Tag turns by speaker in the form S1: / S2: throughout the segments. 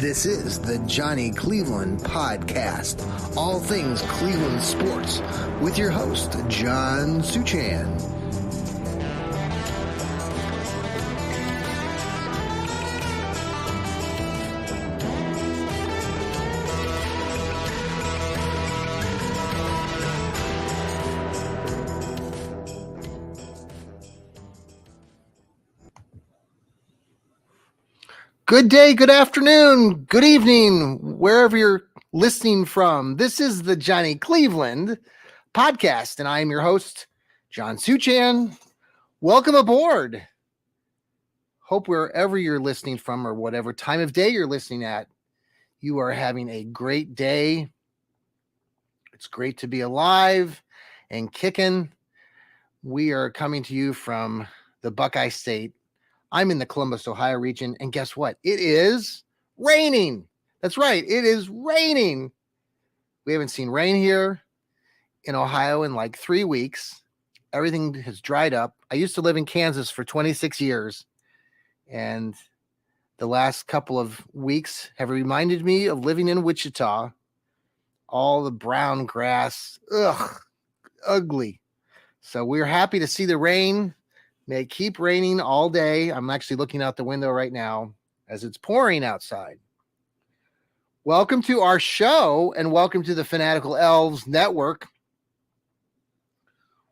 S1: This is the Johnny Cleveland Podcast, all things Cleveland sports, with your host, John Suchan. Good day, good afternoon, good evening, wherever you're listening from. This is the Johnny Cleveland Podcast, and I am your host, John Suchan. Welcome aboard. Hope wherever you're listening from or whatever time of day you're listening at, you are having a great day. It's great to be alive and kicking. We are coming to you from the Buckeye State. I'm in the Columbus, Ohio region, and guess what? It is raining. That's right. It is raining. We haven't seen rain here in Ohio in like 3 weeks. Everything has dried up. I used to live in Kansas for 26 years, and the last couple of weeks have reminded me of living in Wichita. All the brown grass, ugly. So we're happy to see the rain. May it keep raining all day. I'm actually looking out the window right now as it's pouring outside. Welcome to our show and welcome to the Fanatical Elves Network.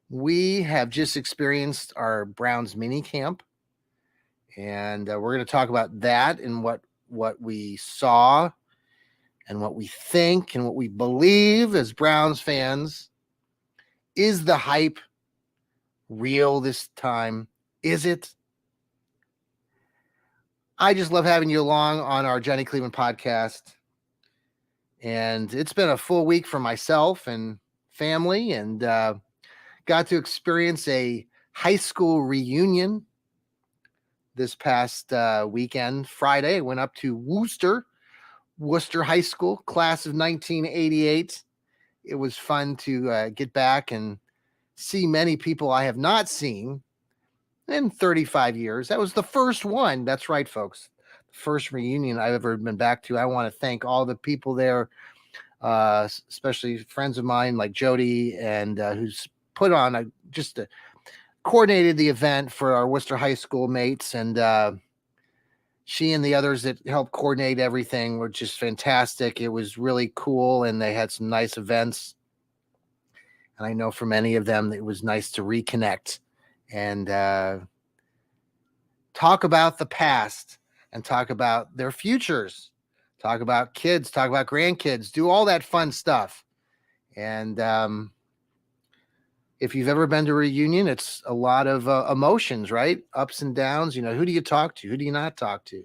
S1: We have just experienced our Browns mini camp, and we're going to talk about that and what we saw and what we think and what we believe as Browns fans. Is the hype real this time? Is it? I just love having you along on our Johnny Cleveland Podcast. And it's been a full week for myself and family, and got to experience a high school reunion this past weekend. Friday, I went up to Worcester High School, class of 1988. It was fun to get back and see many people I have not seen in 35 years. That was the first one. That's right, folks. The first reunion I've ever been back to. I want to thank all the people there, especially friends of mine like Jody, and who's put on coordinated the event for our Worcester High School mates. And she and the others that helped coordinate everything were just fantastic. It was really cool, and they had some nice events. And I know for many of them, it was nice to reconnect and talk about the past and talk about their futures, talk about kids, talk about grandkids, do all that fun stuff. And if you've ever been to a reunion, it's a lot of emotions, right? Ups and downs. You know, who do you talk to? Who do you not talk to?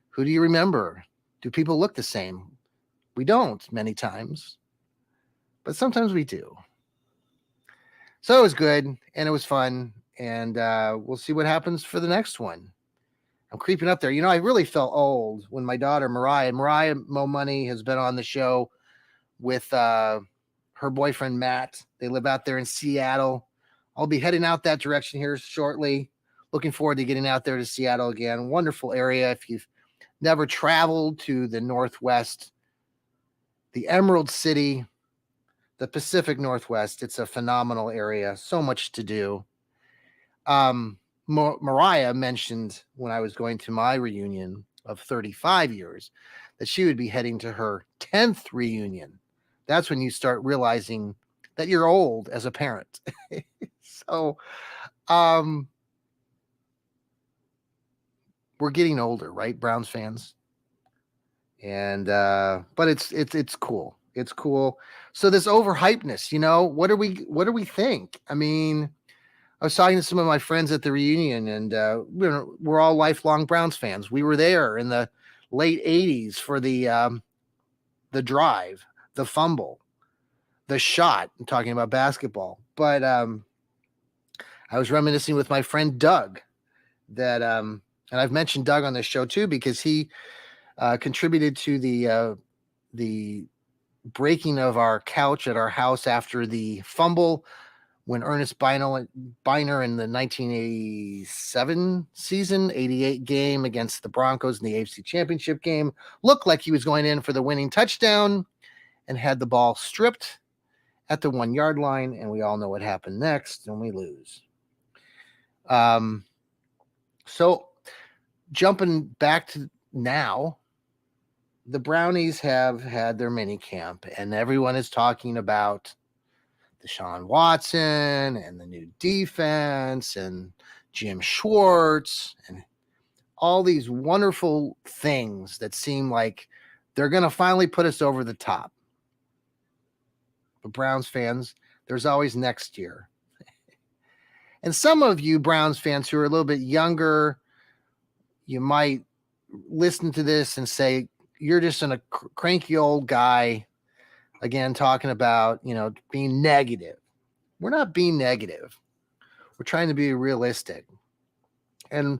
S1: Who do you remember? Do people look the same? We don't many times, but sometimes we do. So it was good, and it was fun, and we'll see what happens for the next one. I'm creeping up there. You know, I really felt old when my daughter, Mariah Mo Money, has been on the show with her boyfriend, Matt. They live out there in Seattle. I'll be heading out that direction here shortly. Looking forward to getting out there to Seattle again. Wonderful area. If you've never traveled to the Northwest, the Emerald City, the Pacific Northwest, it's a phenomenal area. So much to do. Mariah mentioned when I was going to my reunion of 35 years that she would be heading to her 10th reunion. That's when you start realizing that you're old as a parent. So, we're getting older, right, Browns fans? And but it's cool. It's cool. So this overhypeness, you know, what do we think? I mean, I was talking to some of my friends at the reunion, and we're all lifelong Browns fans. We were there in the late 80s for the drive, the fumble, the shot. I'm talking about basketball. But I was reminiscing with my friend Doug that, and I've mentioned Doug on this show too, because he contributed to the breaking of our couch at our house after the fumble when Ernest Biner in the 1987 season, 88 game against the Broncos in the AFC Championship game, looked like he was going in for the winning touchdown and had the ball stripped at the 1 yard line. And we all know what happened next, and we lose. So jumping back to now, the Brownies have had their mini camp, and everyone is talking about Deshaun Watson and the new defense and Jim Schwartz and all these wonderful things that seem like they're going to finally put us over the top. But Browns fans, there's always next year. And some of you Browns fans who are a little bit younger, you might listen to this and say, you're just a cranky old guy, again, talking about, being negative. We're not being negative. We're trying to be realistic. And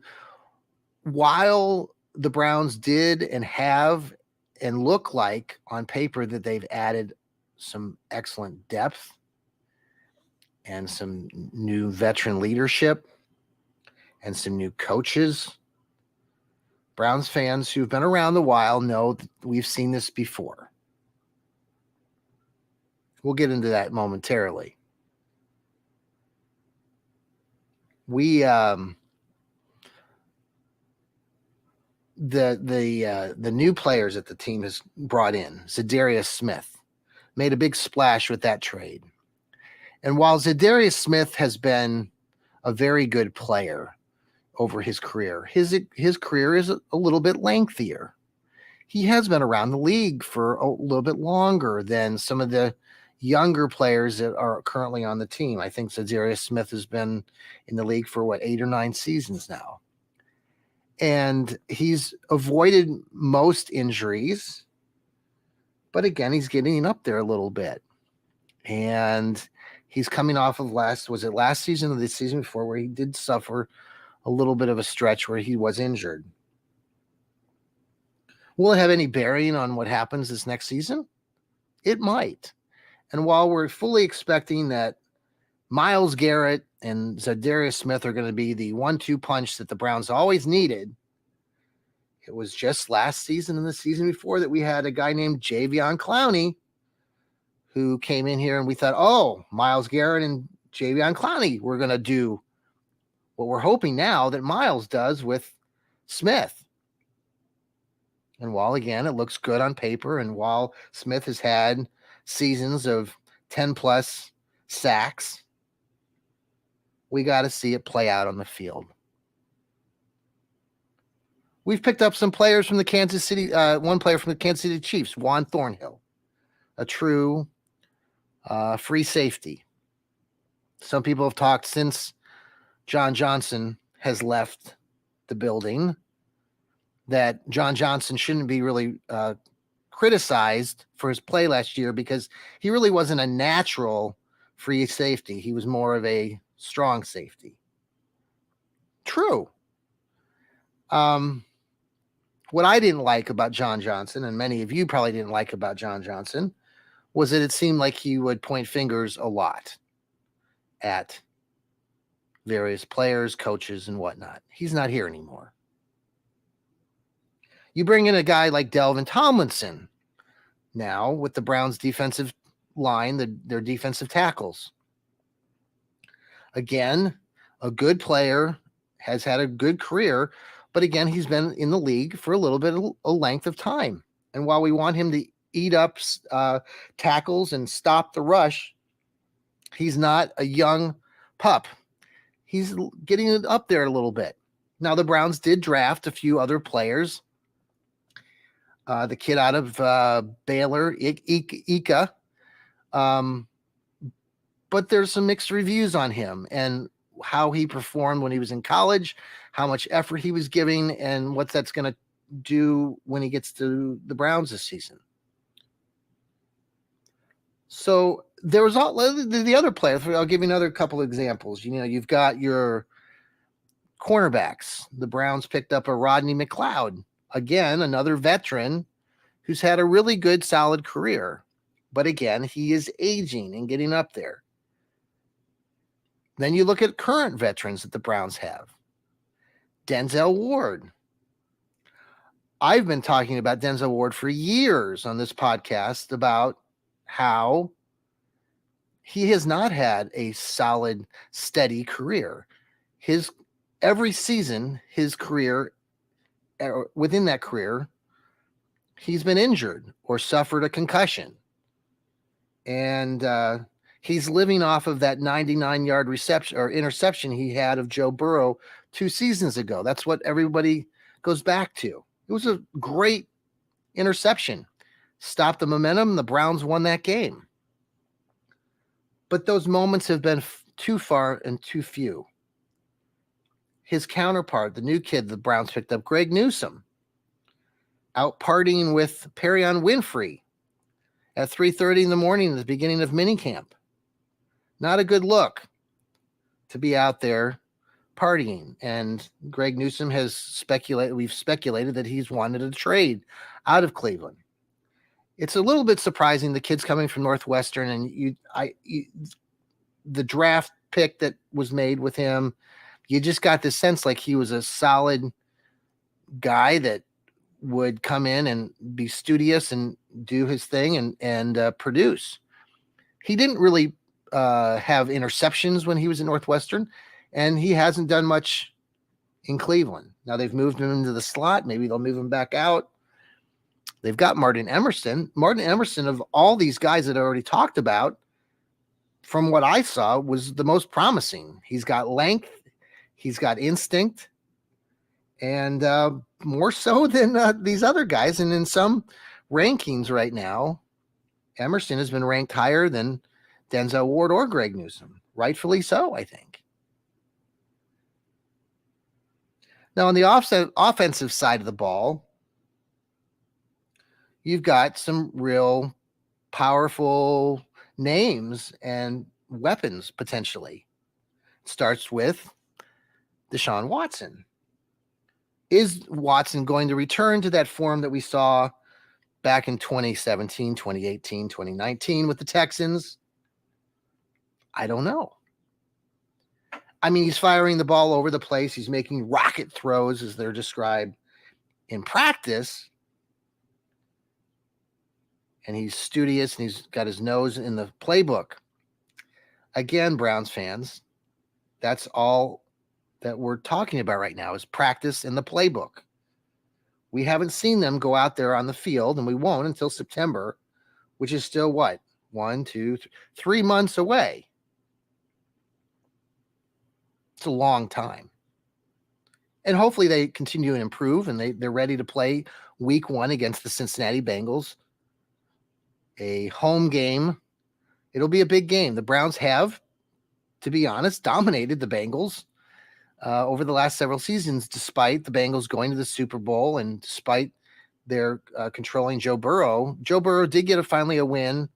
S1: while the Browns did and have and look like on paper that they've added some excellent depth and some new veteran leadership and some new coaches, Browns fans who've been around a while know that we've seen this before. We'll get into that momentarily. The new players that the team has brought in, Za'Darius Smith, made a big splash with that trade. And while Za'Darius Smith has been a very good player over his career, his career is a little bit lengthier. He has been around the league for a little bit longer than some of the younger players that are currently on the team. I think Za'Darius Smith has been in the league for 8 or 9 seasons now. And he's avoided most injuries, but again, he's getting up there a little bit. And he's coming off of last season or the season before, where he did suffer a little bit of a stretch where he was injured. Will it have any bearing on what happens this next season? It might. And while we're fully expecting that Myles Garrett and Za'Darius Smith are going to be the 1-2 punch that the Browns always needed, it was just last season and the season before that we had a guy named Jadeveon Clowney who came in here and we thought, oh, Myles Garrett and Jadeveon Clowney, we're going to do what we're hoping now that Myles does with Smith. And while, again, it looks good on paper, and while Smith has had seasons of 10-plus sacks, we got to see it play out on the field. We've picked up some players from the Kansas City, one player from the Kansas City Chiefs, Juan Thornhill, a true free safety. Some people have talked since John Johnson has left the building that John Johnson shouldn't be really criticized for his play last year because he really wasn't a natural free safety. He was more of a strong safety. True. What I didn't like about John Johnson, and many of you probably didn't like about John Johnson, was that it seemed like he would point fingers a lot at various players, coaches, and whatnot. He's not here anymore. You bring in a guy like Delvin Tomlinson now with the Browns' defensive line, their defensive tackles. Again, a good player, has had a good career, but again, he's been in the league for a little bit of a length of time. And while we want him to eat up tackles and stop the rush, he's not a young pup. He's getting it up there a little bit. Now, the Browns did draft a few other players. The kid out of Baylor, Ika. But there's some mixed reviews on him and how he performed when he was in college, how much effort he was giving, and what that's going to do when he gets to the Browns this season. So there was all the other players. I'll give you another couple examples. You've got your cornerbacks. The Browns picked up a Rodney McLeod. Again, another veteran who's had a really good, solid career. But again, he is aging and getting up there. Then you look at current veterans that the Browns have. Denzel Ward. I've been talking about Denzel Ward for years on this podcast about how he has not had a solid, steady career. Every season, his career, within that career, he's been injured or suffered a concussion. And he's living off of that 99-yard reception or interception he had of Joe Burrow 2 seasons ago. That's what everybody goes back to. It was a great interception. Stopped the momentum. The Browns won that game. But those moments have been too far and too few. His counterpart, the new kid the Browns picked up, Greg Newsome, out partying with Perion Winfrey at 3:30 in the morning at the beginning of minicamp. Not a good look to be out there partying. And Greg Newsome we've speculated that he's wanted a trade out of Cleveland. It's a little bit surprising, the kid's coming from Northwestern, and the draft pick that was made with him, you just got this sense like he was a solid guy that would come in and be studious and do his thing and produce. He didn't really have interceptions when he was at Northwestern, and he hasn't done much in Cleveland. Now they've moved him into the slot. Maybe they'll move him back out. They've got Martin Emerson. Martin Emerson, of all these guys that I already talked about, from what I saw, was the most promising. He's got length. He's got instinct. And more so than these other guys. And in some rankings right now, Emerson has been ranked higher than Denzel Ward or Greg Newsome. Rightfully so, I think. Now, on the offensive side of the ball, you've got some real powerful names and weapons potentially. It starts with Deshaun Watson. Is Watson going to return to that form that we saw back in 2017, 2018, 2019 with the Texans? I don't know. I mean, he's firing the ball over the place. He's making rocket throws, as they're described in practice. And he's studious, and he's got his nose in the playbook. Again, Browns fans, that's all that we're talking about right now is practice in the playbook. We haven't seen them go out there on the field, and we won't until September, which is still what? 1, 2, 3 months away. It's a long time. And hopefully they continue to improve, and they're ready to play week 1 against the Cincinnati Bengals. A home game. It'll be a big game. The Browns have, to be honest, dominated the Bengals over the last several seasons, despite the Bengals going to the Super Bowl and despite their controlling Joe Burrow. Joe Burrow did get finally a win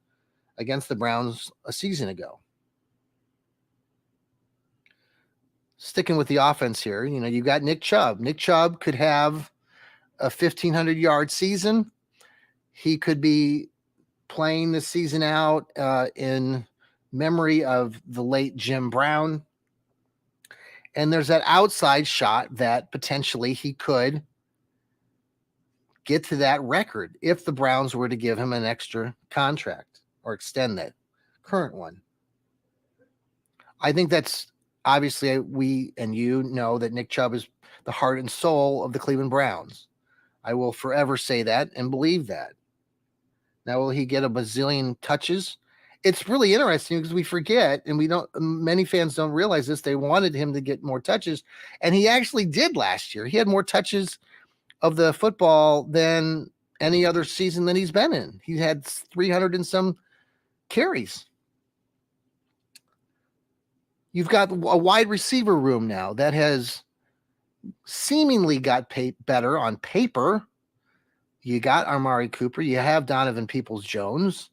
S1: against the Browns a season ago. Sticking with the offense here, you've got Nick Chubb. Nick Chubb could have a 1,500-yard season. He could be playing the season out in memory of the late Jim Brown. And there's that outside shot that potentially he could get to that record if the Browns were to give him an extra contract or extend that current one. I think that's obviously, we and you know that Nick Chubb is the heart and soul of the Cleveland Browns. I will forever say that and believe that. Now, will he get a bazillion touches? It's really interesting because we forget, and many fans don't realize this. They wanted him to get more touches, and he actually did last year. He had more touches of the football than any other season that he's been in. He had 300 and some carries. You've got a wide receiver room now that has seemingly got better on paper. You got Amari Cooper. You have Donovan Peoples-Jones.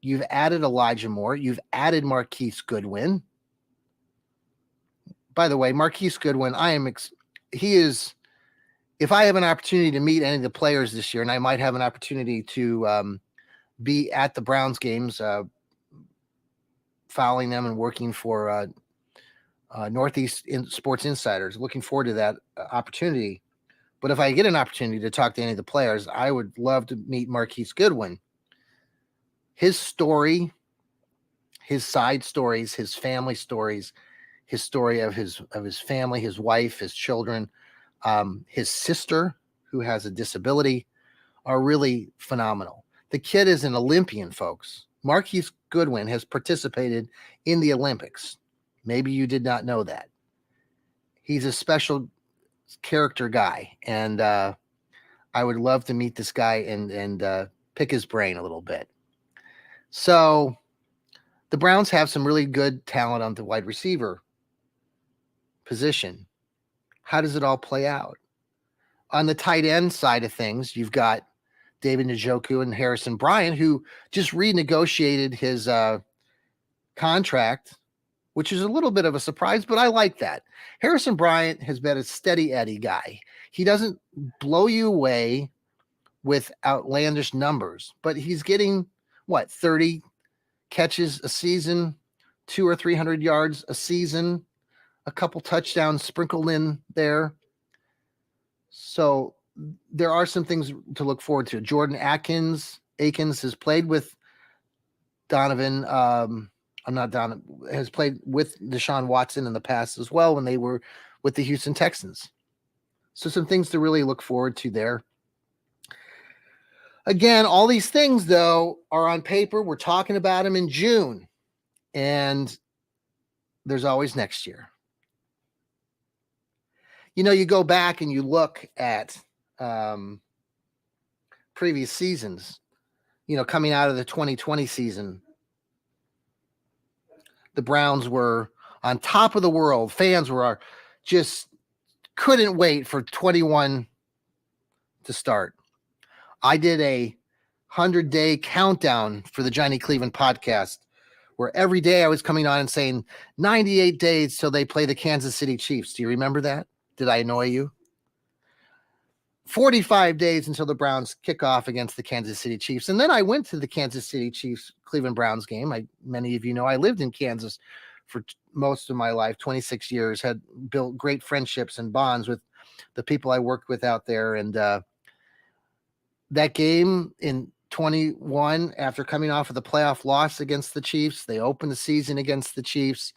S1: You've added Elijah Moore. You've added Marquise Goodwin. By the way, Marquise Goodwin, if I have an opportunity to meet any of the players this year, and I might have an opportunity to be at the Browns games, following them and working for Northeast Sports Insiders. Looking forward to that opportunity. But if I get an opportunity to talk to any of the players, I would love to meet Marquise Goodwin. His story, his side stories, his family stories, his story of his family, his wife, his children, his sister who has a disability are really phenomenal. The kid is an Olympian, folks. Marquise Goodwin has participated in the Olympics. Maybe you did not know that. He's a special character guy, and I would love to meet this guy and pick his brain a little bit. So the Browns have some really good talent on the wide receiver position. How does it all play out? On the tight end side of things, you've got David Njoku and Harrison Bryant, who just renegotiated his contract, which is a little bit of a surprise, but I like that. Harrison Bryant has been a steady Eddie guy. He doesn't blow you away with outlandish numbers, but he's getting, 30 catches a season, 200 or 300 yards a season, a couple touchdowns sprinkled in there. So there are some things to look forward to. Jordan Akins has played with Donovan. Has played with Deshaun Watson in the past as well when they were with the Houston Texans. So some things to really look forward to there. Again, all these things, though, are on paper. We're talking about them in June, and there's always next year. You go back and you look at previous seasons, coming out of the 2020 season, the Browns were on top of the world. Fans were just couldn't wait for 21 to start. I did a 100-day countdown for the Johnny Cleveland podcast, where every day I was coming on and saying 98 days till they play the Kansas City Chiefs. Do you remember that? Did I annoy you? 45 days until the Browns kick off against the Kansas City Chiefs. And then I went to the Kansas City Chiefs Cleveland Browns game. Many of you know I lived in Kansas for most of my life, 26 years, had built great friendships and bonds with the people I worked with out there. And that game in 21, after coming off of the playoff loss against the Chiefs, they opened the season against the Chiefs,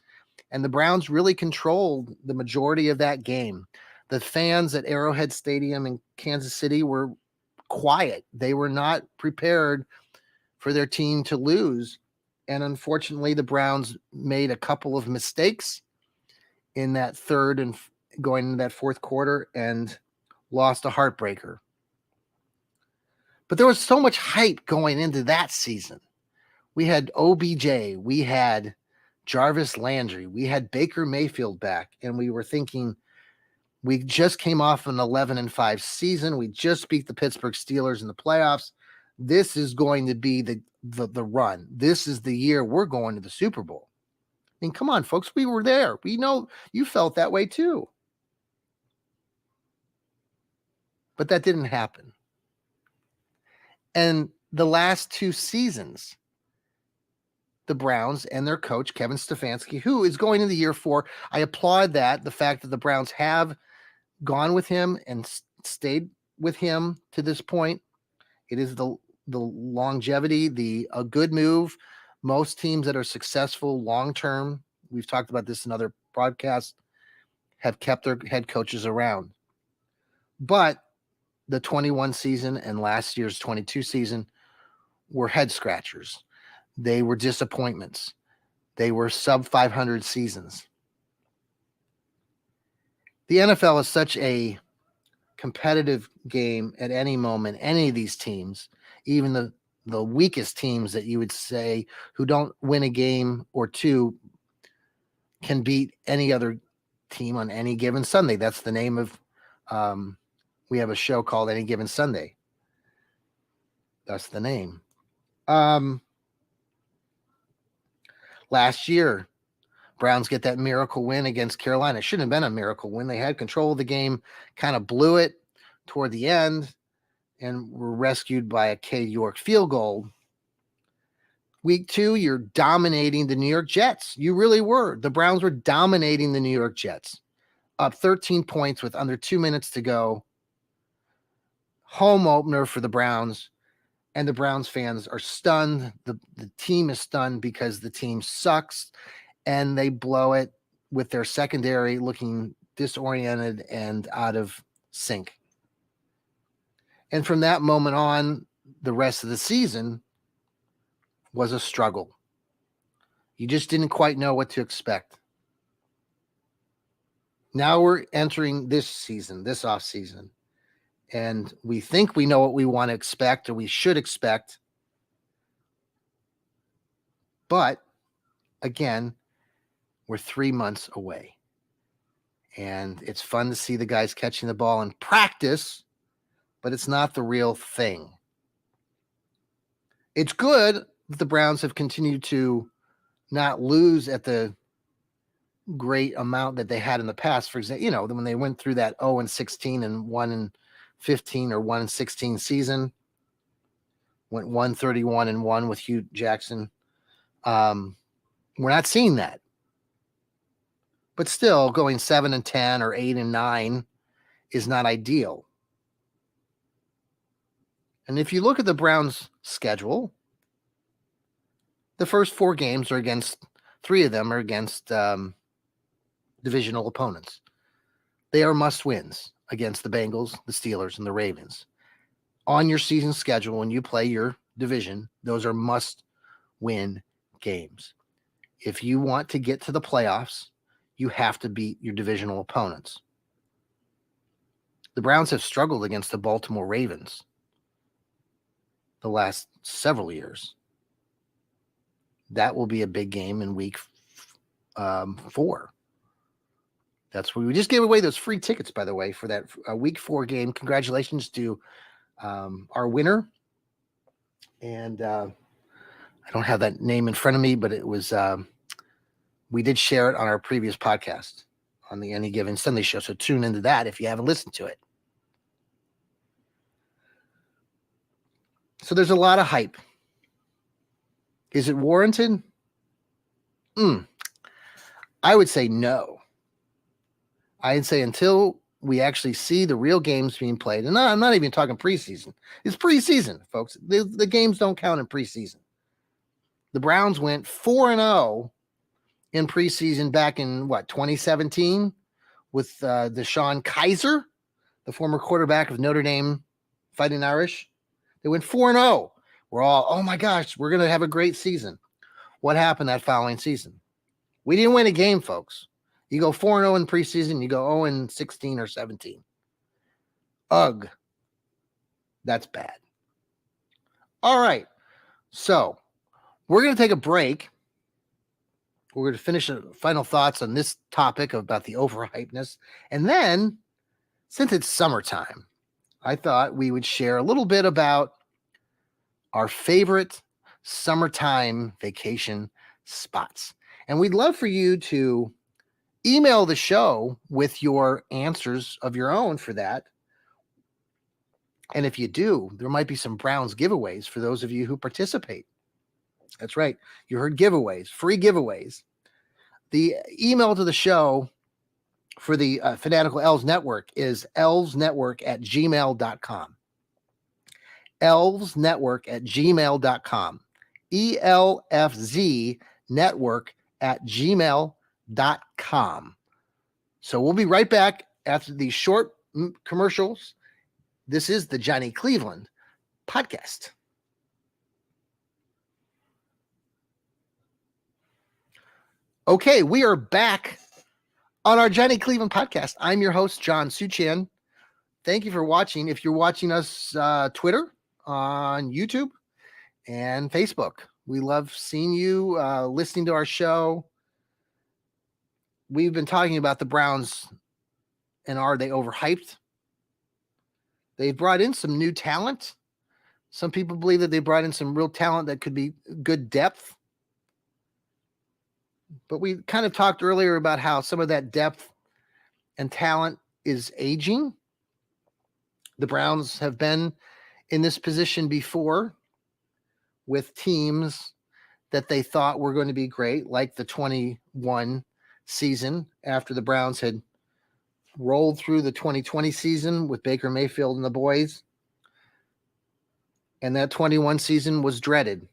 S1: and the Browns really controlled the majority of that game. The fans at Arrowhead Stadium in Kansas City were quiet. They were not prepared for their team to lose. And unfortunately, the Browns made a couple of mistakes in that third and going into that fourth quarter and lost a heartbreaker. But there was so much hype going into that season. We had OBJ, we had Jarvis Landry, we had Baker Mayfield back, and we were thinking, we just came off an 11-5 season. We just beat the Pittsburgh Steelers in the playoffs. This is going to be the run. This is the year we're going to the Super Bowl. I mean, come on, folks. We were there. We know you felt that way too. But that didn't happen. And the last two seasons, the Browns and their coach, Kevin Stefanski, who is going into year 4, I applaud that, the fact that the Browns have gone with him and stayed with him to this point. It is the longevity, a good move. Most teams that are successful long-term, we've talked about this in other broadcasts, have kept their head coaches around. But the 21 season and last year's 22 season were head scratchers. They were disappointments. They were sub 500 seasons. The NFL is such a competitive game at any moment. Any of these teams, even the weakest teams that you would say who don't win a game or two, can beat any other team on any given Sunday. That's the name of, we have a show called Any Given Sunday. That's the name. Last year, Browns get that miracle win against Carolina. It shouldn't have been a miracle win. They had control of the game, kind of blew it toward the end, and were rescued by a Cade York field goal. Week 2, you're dominating the New York Jets. You really were. The Browns were dominating the New York Jets. Up 13 points with under 2 minutes to go. Home opener for the Browns. And the Browns fans are stunned. The team is stunned because the team sucks and they blow it with their secondary looking disoriented and out of sync. And from that moment on, the rest of the season was a struggle. You just didn't quite know what to expect. Now we're entering this season, this off season, and we think we know what we want to expect or we should expect. But again, we're 3 months away. And it's fun to see the guys catching the ball in practice, but it's not the real thing. It's good that the Browns have continued to not lose at the great amount that they had in the past. For example, when they went through that 0-16 and 1-15 or 1-16 season, went 1-31-1 with Hugh Jackson. We're not seeing that. But still, going 7-10 or 8-9 is not ideal. And if you look at the Browns' schedule, the first 4 games are against, 3 of them are against divisional opponents. They are must-wins against the Bengals, the Steelers, and the Ravens. On your season schedule, when you play your division, those are must-win games. If you want to get to the playoffs, you have to beat your divisional opponents. The Browns have struggled against the Baltimore Ravens the last several years. That will be a big game in week 4. That's where we just gave away those free tickets, by the way, for that week 4 game. Congratulations to our winner. And I don't have that name in front of me, but it was we did share it on our previous podcast on the Any Given Sunday show. So tune into that if you haven't listened to it. So there's a lot of hype. Is it warranted? I would say no. I'd say until we actually see the real games being played, and I'm not even talking preseason. It's preseason, folks. The games don't count in preseason. The Browns went 4-0 in preseason back in 2017 with DeShone Kizer, the former quarterback of Notre Dame Fighting Irish. They went 4-0. We're all, oh my gosh, we're going to have a great season. What happened that following season? We didn't win a game, folks. You go 4-0 in preseason, you go 0-16 or 17. Ugh. That's bad. All right. So we're going to take a break. We're going to finish final thoughts on this topic about the overhypeness. And then, since it's summertime, I thought we would share a little bit about our favorite summertime vacation spots. And we'd love for you to email the show with your answers of your own for that. And if you do, there might be some Browns giveaways for those of you who participate. That's right. You heard giveaways, free giveaways. The email to the show for the Fanatical Elves Network is elvesnetwork@gmail.com. elvesnetwork@gmail.com. ELFZ network@gmail.com. So we'll be right back after these short commercials. This is the Johnny Cleveland podcast. Okay, we are back on our Johnny Cleveland podcast. I'm your host, John Suchan. Thank you for watching. If you're watching us Twitter, on YouTube, and Facebook, we love seeing you, listening to our show. We've been talking about the Browns and are they overhyped? They brought in some new talent. Some people believe that they brought in some real talent that could be good depth. But we kind of talked earlier about how some of that depth and talent is aging. The Browns have been in this position before with teams that they thought were going to be great, like the 21 season after the Browns had rolled through the 2020 season with Baker Mayfield and the boys. And that 21 season was dreaded.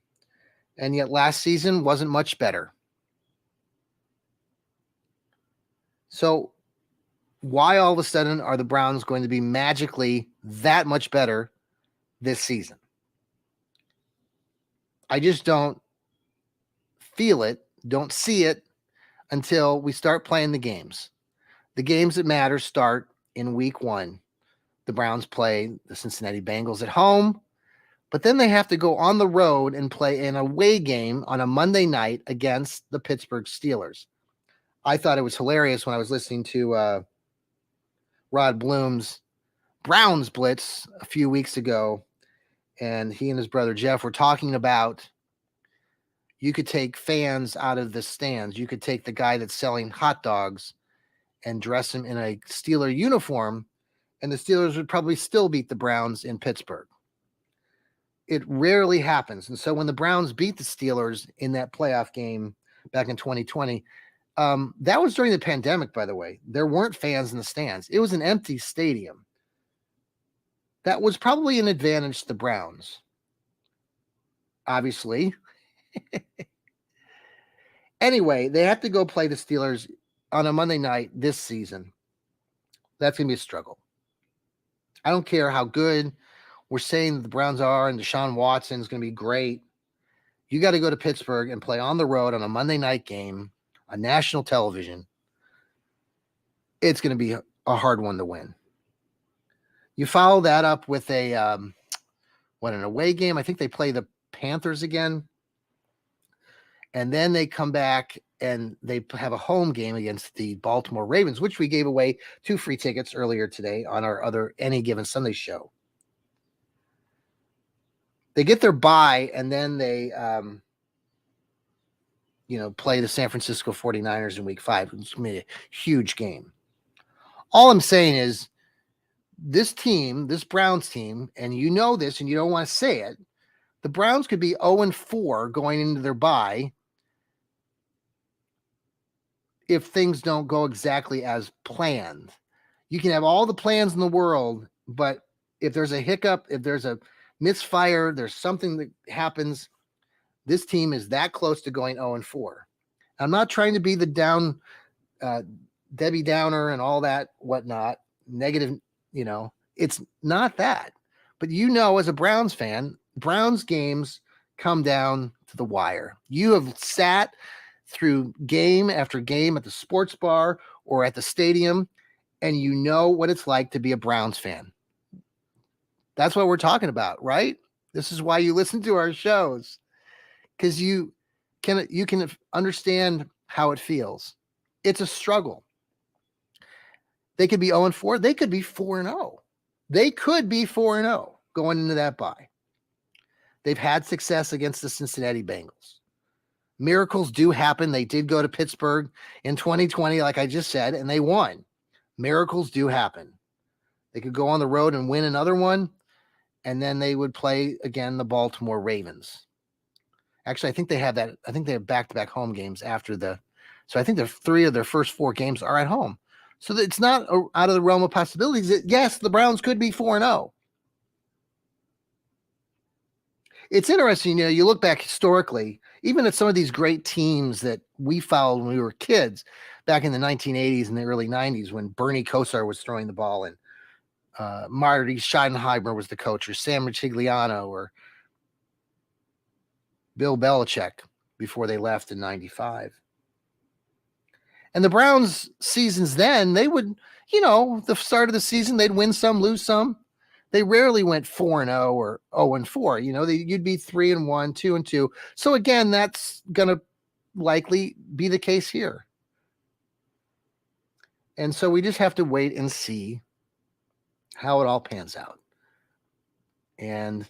S1: And yet last season wasn't much better. So why all of a sudden are the Browns going to be magically that much better this season? I just don't feel it, don't see it until we start playing the games. The games that matter start in week 1. The Browns play the Cincinnati Bengals at home, but then they have to go on the road and play an away game on a Monday night against the Pittsburgh Steelers. I thought it was hilarious when I was listening to Rod Bloom's Browns Blitz a few weeks ago, and he and his brother Jeff were talking about you could take fans out of the stands. You could take the guy that's selling hot dogs and dress him in a Steeler uniform, and the Steelers would probably still beat the Browns in Pittsburgh. It rarely happens. And so when the Browns beat the Steelers in that playoff game back in 2020, that was during the pandemic, by the way. There weren't fans in the stands. It was an empty stadium. That was probably an advantage to the Browns. Obviously. Anyway, they have to go play the Steelers on a Monday night this season. That's going to be a struggle. I don't care how good we're saying the Browns are and Deshaun Watson is going to be great. You got to go to Pittsburgh and play on the road on a Monday night game on national television. It's going to be a hard one to win. You follow that up with an away game. I think they play the Panthers again. And then they come back and they have a home game against the Baltimore Ravens, which we gave away 2 free tickets earlier today on our other Any Given Sunday show. They get their bye, and then they play the San Francisco 49ers in week 5. It's going to be a huge game. All I'm saying is this team, this Browns team, and you know this and you don't want to say it, the Browns could be 0-4 going into their bye if things don't go exactly as planned. You can have all the plans in the world, but if there's a hiccup, if there's a misfire, there's something that happens, this team is that close to going 0-4. I'm not trying to be the Debbie Downer and all that whatnot, negative, it's not that. But as a Browns fan, Browns games come down to the wire. You have sat through game after game at the sports bar or at the stadium, and you know what it's like to be a Browns fan. That's what we're talking about, right? This is why you listen to our shows, because you can understand how it feels. It's a struggle. They could be 0-4. They could be 4-0. They could be 4-0 going into that bye. They've had success against the Cincinnati Bengals. Miracles do happen. They did go to Pittsburgh in 2020, like I just said, and they won. Miracles do happen. They could go on the road and win another one, and then they would play again the Baltimore Ravens. Actually, I think they have back-to-back home games after so I think the 3 of their first 4 games are at home. So it's not out of the realm of possibilities that, yes, the Browns could be 4-0. It's interesting, you look back historically, even at some of these great teams that we followed when we were kids back in the 1980s and the early 90s when Bernie Kosar was throwing the ball and Marty Schottenheimer was the coach, or Sam Rutigliano, or Bill Belichick before they left in 95. And the Browns seasons then, they would, the start of the season, they'd win some, lose some. They rarely went 4-0 or 0-4. You'd be 3-1, 2-2. So again, that's going to likely be the case here. And so we just have to wait and see how it all pans out. And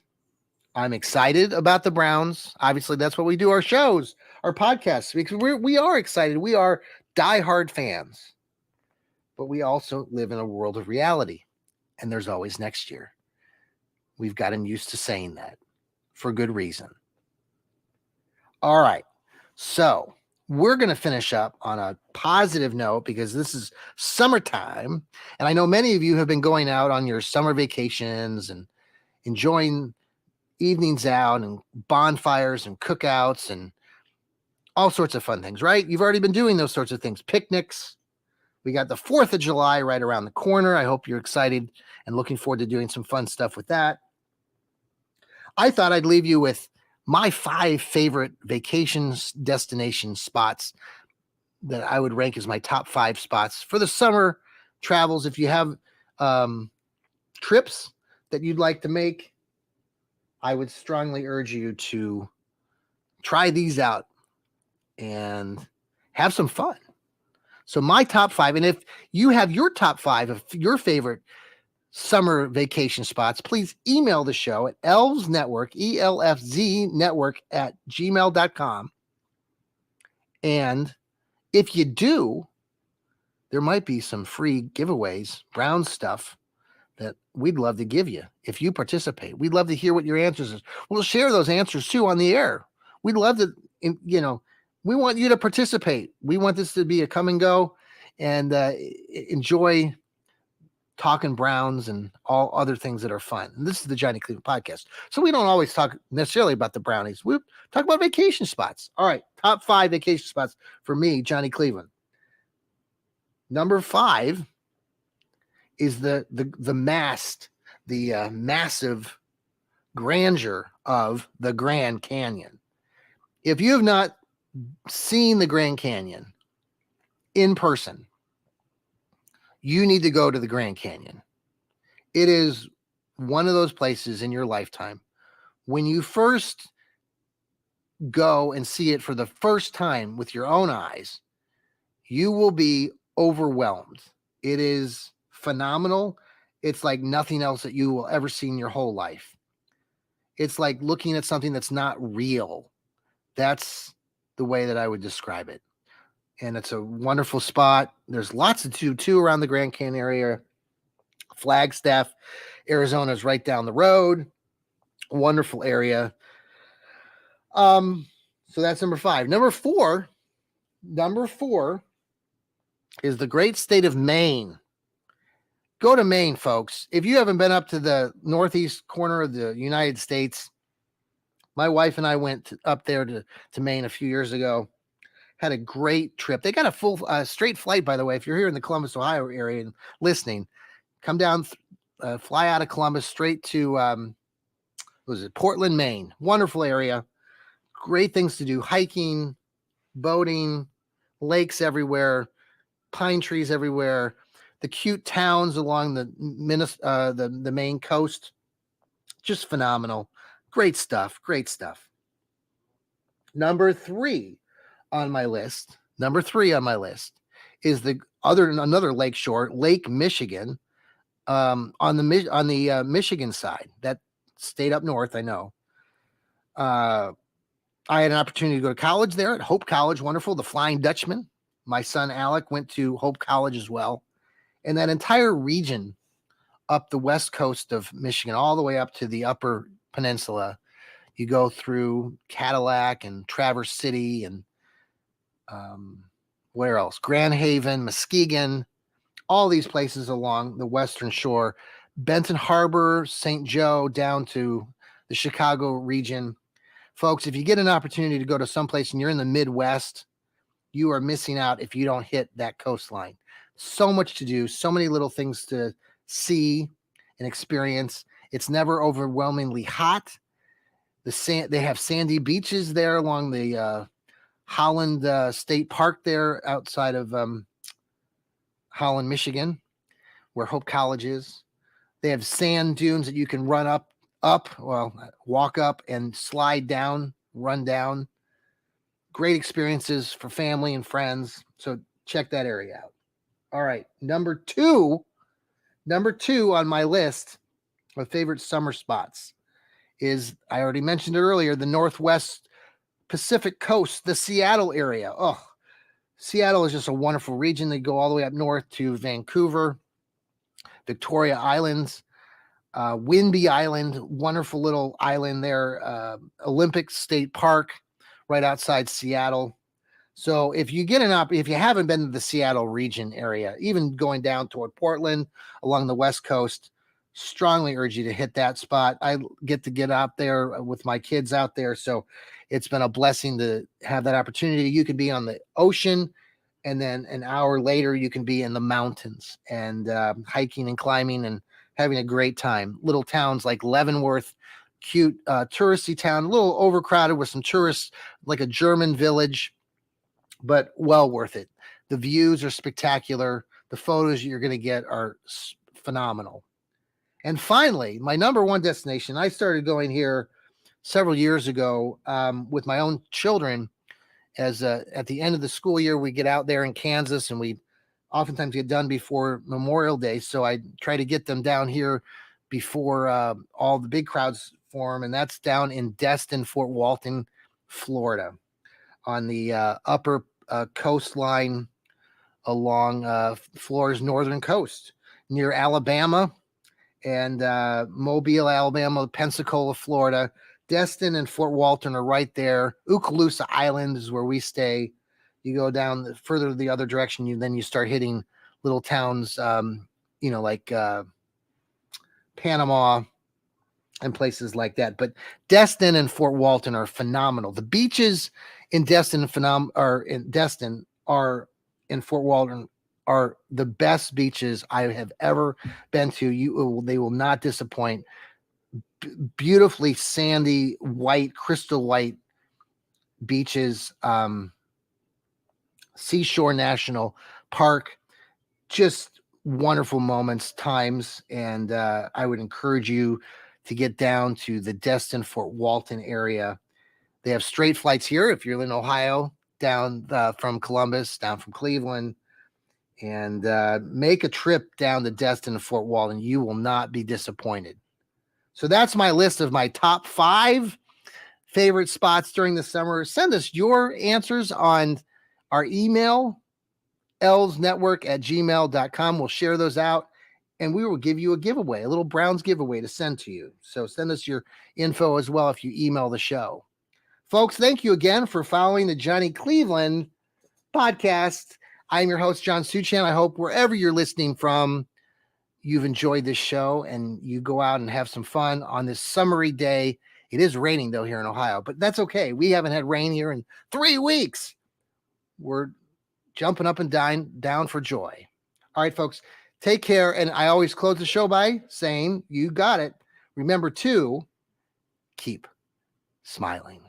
S1: I'm excited about the Browns. Obviously, that's what we do our shows, our podcasts, because we are excited. We are diehard fans. But we also live in a world of reality. And there's always next year. We've gotten used to saying that for good reason. All right. So we're going to finish up on a positive note because this is summertime. And I know many of you have been going out on your summer vacations and enjoying evenings out and bonfires and cookouts and all sorts of fun things, right? You've already been doing those sorts of things, picnics. We got the 4th of July right around the corner. I hope you're excited and looking forward to doing some fun stuff with that. I thought I'd leave you with my 5 favorite vacations destination spots that I would rank as my top 5 spots for the summer travels. If you have trips that you'd like to make, I would strongly urge you to try these out and have some fun. So my top 5, and if you have your top 5 of your favorite summer vacation spots, please email the show at elfznetwork, ELFZ network at gmail.com. And if you do, there might be some free giveaways, brown stuff that we'd love to give you if you participate. We'd love to hear what your answers is. We'll share those answers too on the air. We'd love to, we want you to participate. We want this to be a come and go and enjoy talking Browns and all other things that are fun. And this is the Johnny Cleveland podcast. So we don't always talk necessarily about the Brownies. We talk about vacation spots. All right. Top 5 vacation spots for me, Johnny Cleveland. Number 5 is the massive grandeur of the Grand Canyon. If you have not seen the Grand Canyon in person, you need to go to the Grand Canyon. It is one of those places in your lifetime when you first go and see it for the first time with your own eyes, you will be overwhelmed. It is phenomenal. It's like nothing else that you will ever see in your whole life. It's like looking at something that's not real. That's the way that I would describe it. And it's a wonderful spot. There's lots to do too around the Grand Canyon area. Flagstaff, Arizona is right down the road. Wonderful area. So that's number 5. Number four is the great state of Maine. Go to Maine, folks. If you haven't been up to the northeast corner of the United States, my wife and I went up there to Maine a few years ago. Had a great trip. They got a full straight flight, by the way. If you're here in the Columbus, Ohio area and listening, come down, fly out of Columbus straight to Portland, Maine. Wonderful area. Great things to do. Hiking, boating, lakes everywhere, pine trees everywhere. The cute towns along the Maine coast. Just phenomenal. Great stuff. Great stuff. Number 3 on my list is another lakeshore, Lake Michigan, on the Michigan side. That state up north, I know. I had an opportunity to go to college there at Hope College. Wonderful. The Flying Dutchman. My son Alec went to Hope College as well. And that entire region up the west coast of Michigan, all the way up to the upper peninsula. You go through Cadillac and Traverse City and where else? Grand Haven, Muskegon, all these places along the western shore. Benton Harbor, St. Joe, down to the Chicago region. Folks, if you get an opportunity to go to someplace and you're in the Midwest, you are missing out if you don't hit that coastline. So much to do, so many little things to see and experience. It's never overwhelmingly hot. They have sandy beaches there along the Holland State Park there outside of Holland, Michigan, where Hope College is. They have sand dunes that you can walk up and slide down, run down. Great experiences for family and friends. So check that area out. All right. Number two on my list of favorite summer spots is, I already mentioned it earlier, the Northwest Pacific Coast, the Seattle area. Oh, Seattle is just a wonderful region. They go all the way up north to Vancouver, Victoria Islands, Whidbey Island, wonderful little island there, Olympic State Park, right outside Seattle. So if you get if you haven't been to the Seattle region area, even going down toward Portland along the West Coast, strongly urge you to hit that spot. I get out there with my kids out there. So it's been a blessing to have that opportunity. You could be on the ocean, and then an hour later, you can be in the mountains and hiking and climbing and having a great time. Little towns like Leavenworth, cute touristy town, a little overcrowded with some tourists, like a German village, but well worth it. The views are spectacular. The photos you're going to get are phenomenal. And finally, my number one destination, I started going here several years ago with my own children. As at the end of the school year, we get out there in Kansas, and we oftentimes get done before Memorial Day. So I try to get them down here before all the big crowds form, and that's down in Destin, Fort Walton, Florida, on the upper coastline along Florida's northern coast, near Alabama and Mobile, Alabama, Pensacola, Florida. Destin and Fort Walton are right there. Okaloosa Island is where we stay. You go down further the other direction, then you start hitting little towns, like Panama and places like that. But Destin and Fort Walton are phenomenal. The beaches in Destin are in Fort Walton are the best beaches I have ever been to. They will not disappoint. Beautifully sandy, white, crystal white beaches, Seashore National Park, just wonderful moments, times. And I would encourage you to get down to the Destin, Fort Walton area. They have straight flights here if you're in Ohio, down from Columbus, down from Cleveland, and make a trip down to Destin and Fort Walton. You will not be disappointed. So that's my list of my top 5 favorite spots during the summer. Send us your answers on our email, elsnetwork@gmail.com. We'll share those out, and we will give you a giveaway, a little Browns giveaway to send to you. So send us your info as well if you email the show. Folks, thank you again for following the Johnny Cleveland podcast. I'm your host, John Suchan. I hope wherever you're listening from, you've enjoyed this show and you go out and have some fun on this summery day. It is raining, though, here in Ohio, but that's okay. We haven't had rain here in 3 weeks. We're jumping up and down for joy. All right, folks, take care. And I always close the show by saying, you got it. Remember to keep smiling.